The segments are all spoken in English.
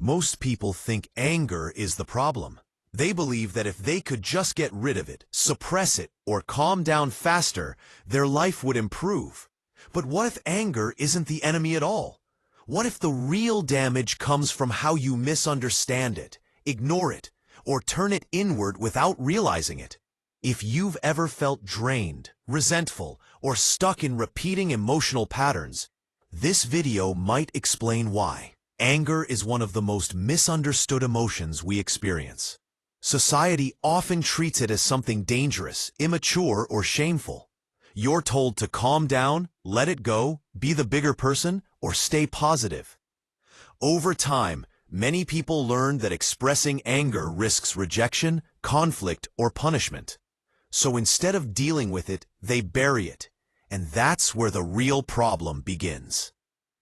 Most people think anger is the problem. They believe that if they could just get rid of it, suppress it, or calm down faster, their life would improve. But what if anger isn't the enemy at all? What if the real damage comes from how you misunderstand it, ignore it, or turn it inward without realizing it? If you've ever felt drained, resentful, or stuck in repeating emotional patterns, this video might explain why. Anger is one of the most misunderstood emotions we experience. Society often treats it as something dangerous, immature, or shameful. You're told to calm down, let it go, be the bigger person, or stay positive. Over time, many people learn that expressing anger risks rejection, conflict, or punishment. So instead of dealing with it, they bury it. And that's where the real problem begins.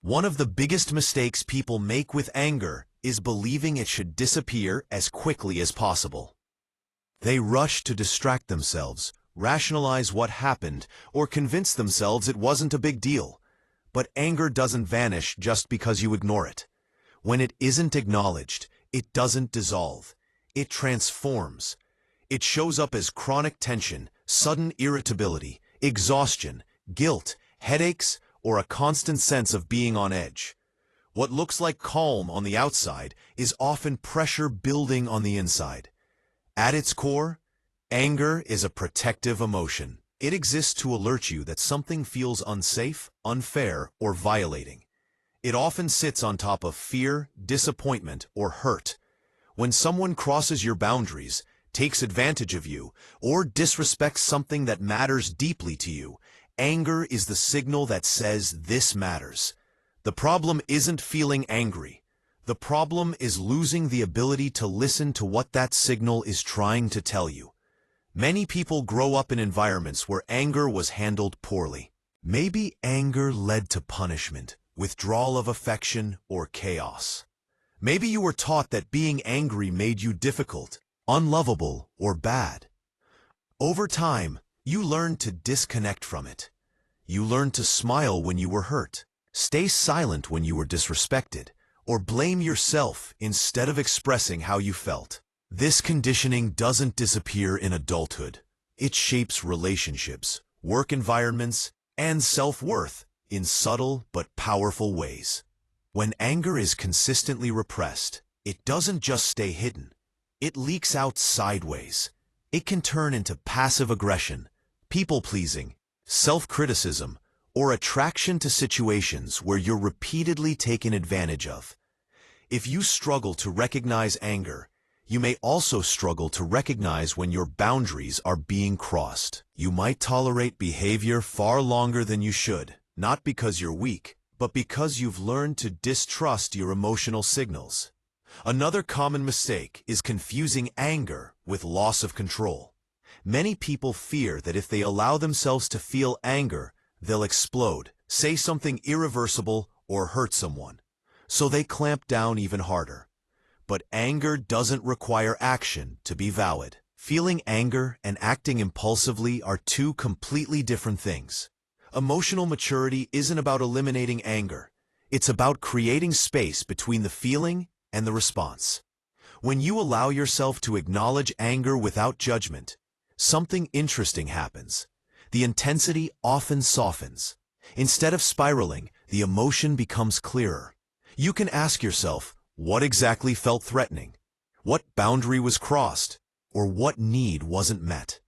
One of the biggest mistakes people make with anger is believing it should disappear as quickly as possible. They rush to distract themselves, rationalize what happened, or convince themselves it wasn't a big deal. But anger doesn't vanish just because you ignore it. When it isn't acknowledged, it doesn't dissolve. It transforms. It shows up as chronic tension, sudden irritability, exhaustion, guilt, headaches, or a constant sense of being on edge. What looks like calm on the outside is often pressure building on the inside. At its core, anger is a protective emotion. It exists to alert you that something feels unsafe, unfair, or violating. It often sits on top of fear, disappointment, or hurt. When someone crosses your boundaries, takes advantage of you, or disrespects something that matters deeply to you, anger is the signal that says this matters. The problem isn't feeling angry. The problem is losing the ability to listen to what that signal is trying to tell you. Many people grow up in environments where anger was handled poorly. Maybe anger led to punishment, withdrawal of affection, or chaos. Maybe you were taught that being angry made you difficult, unlovable, or bad. Over time, you learned to disconnect from it. You learned to smile when you were hurt, stay silent when you were disrespected, or blame yourself instead of expressing how you felt. This conditioning doesn't disappear in adulthood. It shapes relationships, work environments, and self-worth in subtle but powerful ways. When anger is consistently repressed, it doesn't just stay hidden. It leaks out sideways. It can turn into passive aggression, people-pleasing, self-criticism, or attraction to situations where you're repeatedly taken advantage of. If you struggle to recognize anger, you may also struggle to recognize when your boundaries are being crossed. You might tolerate behavior far longer than you should, not because you're weak, but because you've learned to distrust your emotional signals. Another common mistake is confusing anger with loss of control. Many people fear that if they allow themselves to feel anger, they'll explode, say something irreversible, or hurt someone. So they clamp down even harder. But anger doesn't require action to be valid. Feeling anger and acting impulsively are two completely different things. Emotional maturity isn't about eliminating anger. It's about creating space between the feeling and the response. When you allow yourself to acknowledge anger without judgment, something interesting happens. The intensity often softens. Instead of spiraling, the emotion becomes clearer. You can ask yourself, what exactly felt threatening? What boundary was crossed? Or what need wasn't met?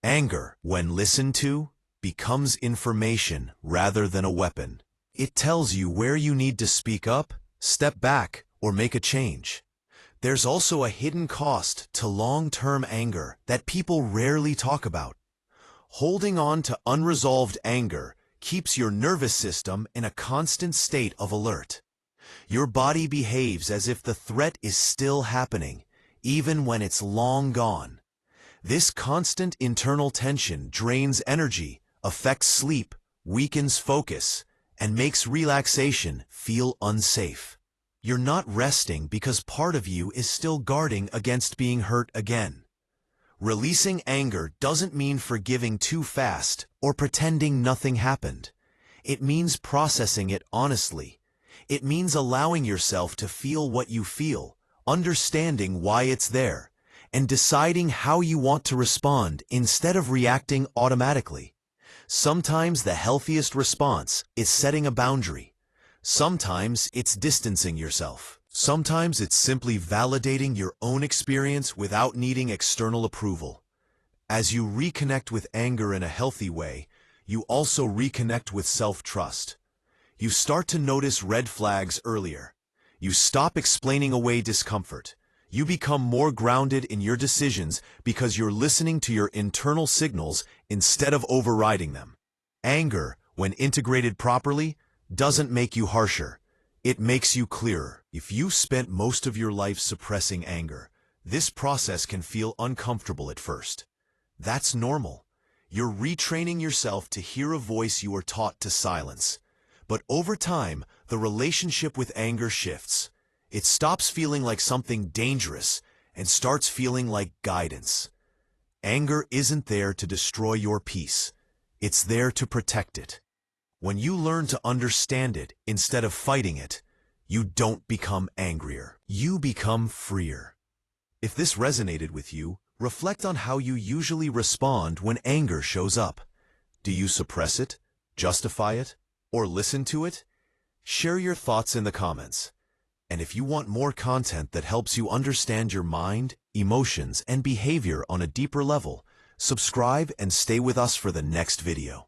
Anger, when listened to, becomes information rather than a weapon. It tells you where you need to speak up, step back, or make a change. There's also a hidden cost to long-term anger that people rarely talk about. Holding on to unresolved anger keeps your nervous system in a constant state of alert. Your body behaves as if the threat is still happening, even when it's long gone. This constant internal tension drains energy, affects sleep, weakens focus, and makes relaxation feel unsafe. You're not resting because part of you is still guarding against being hurt again. Releasing anger doesn't mean forgiving too fast or pretending nothing happened. It means processing it honestly. It means allowing yourself to feel what you feel, understanding why it's there, and deciding how you want to respond instead of reacting automatically. Sometimes the healthiest response is setting a boundary. Sometimes it's distancing yourself. Sometimes it's simply validating your own experience without needing external approval. As you reconnect with anger in a healthy way, you also reconnect with self-trust. You start to notice red flags earlier. You stop explaining away discomfort. You become more grounded in your decisions because you're listening to your internal signals instead of overriding them. Anger, when integrated properly, doesn't make you harsher. It makes you clearer. If you've spent most of your life suppressing anger, this process can feel uncomfortable at first. That's normal. You're retraining yourself to hear a voice you were taught to silence. But over time, the relationship with anger shifts. It stops feeling like something dangerous and starts feeling like guidance. Anger isn't there to destroy your peace. It's there to protect it. When you learn to understand it instead of fighting it, you don't become angrier. You become freer. If this resonated with you, reflect on how you usually respond when anger shows up. Do you suppress it, justify it, or listen to it? Share your thoughts in the comments. And if you want more content that helps you understand your mind, emotions, and behavior on a deeper level, subscribe and stay with us for the next video.